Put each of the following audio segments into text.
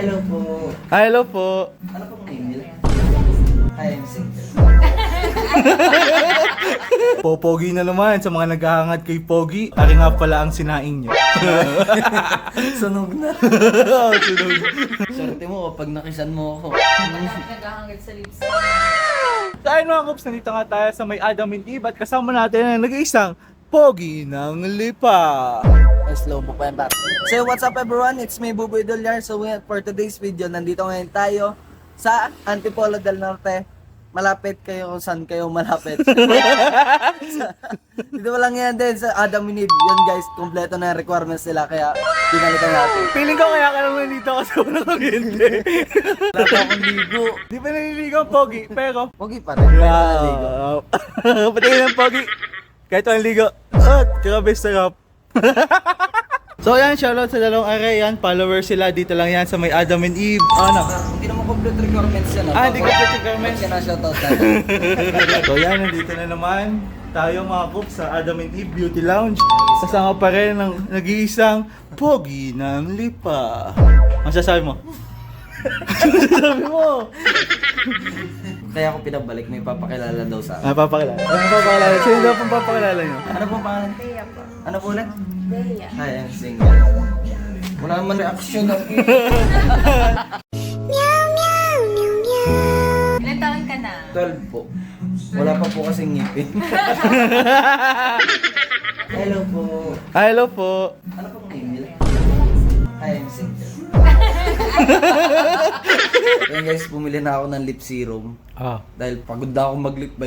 Hello po. Hello po. Ano pong name nila? I am single. Popogi na naman sa mga naghahangad kay Pogi. Ari nga pala ang sinaing niyo. Sunog na. Oh, sunog. Swerte mo kapag nakisan mo ako. Naghahangad sa lips. So ayun mga Kops, nandito nga tayo sa may Adam and Eve at kasama natin ang nag-iisang Pogi ng Lipa. Slow mo pa yan, Pat. So what's up everyone? It's me, Buboy Dolyar. So for today's video, nandito ngayon tayo sa Antipolo del Norte. Malapit kayo kung saan kayo malapit. Dito lang yan din sa Adam and Eve. Yun guys, kompleto na yung requirements nila kaya pinalitan natin. Feeling ko kaya ka naman dito kasi walang kuryente. Wala pa akong ligo. Di pa naliligo ang Pogi, pero... Pogi pa rin. Kaya ligo. Patingin ng Pogi. Kahit walang ligo. Grabe sarap. So yan, shoutout sa dalawang are yan. Followers sila, dito lang yan sa may Adam and Eve. Ano? Hindi naman complete requirements yan. Hindi complete requirements. Kaya na-shoutout natin. So yan, nandito na naman tayo mga Kops sa Adam and Eve Beauty Lounge. Kasama pa rin ng nag-iisang Pogi ng Lipa. Ang sasabi mo? Ang sasabi mo? Kaya ako pinabalik, may papakilala daw sa akin. Papakilala. Ano papakilala? Sino daw pong papakilala nyo? Ano po pangalan? Bea po. Ano po ulit? Bea. I am single. Wala naman reaction ako. Ilan taon ka na? 12 po. Wala pa po kasing ngipin. Hello po. Hello po. Ano pong name nila? I am single. Yan guys, bumili na ako ng lip serum. Dahil pagod na ako mag-lip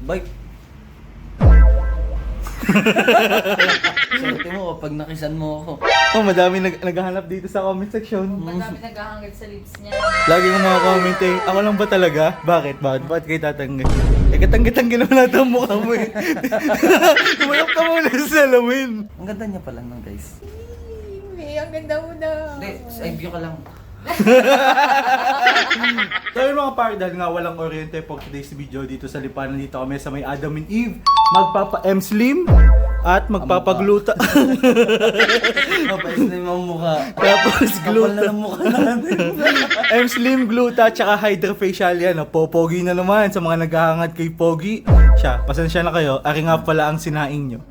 bite. Swerte mo kapag nakisan mo ako. Madami naghahanap dito sa comment section. Madami naghahangad sa lips niya. Lagi ng mga comment eh, ako lang ba talaga? Bakit? Bakit kayo tatanggal? Katang-katang naman natin ang mukha mo eh. Tumayok ka muna sa salamin. Ang ganda niya pala nun guys. Bea, ang ganda mo na. Hindi, side view ka lang. So yung mga par, dahil nga walang oriente for today's video dito sa Lipanan, dito kami sa may Adam and Eve. Magpapa-M-Slim at magpapagluta. Mapa-slim ang mukha. Tapos Kapal gluta. na ng mukha natin. M-Slim, gluta, tsaka hydrofacial yan. Popogi na naman sa mga naghahangad kay Pogi. Siya, pasensya na kayo. Ari nga pala ang sinaing nyo.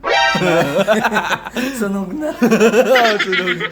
Sunog na. Sunog.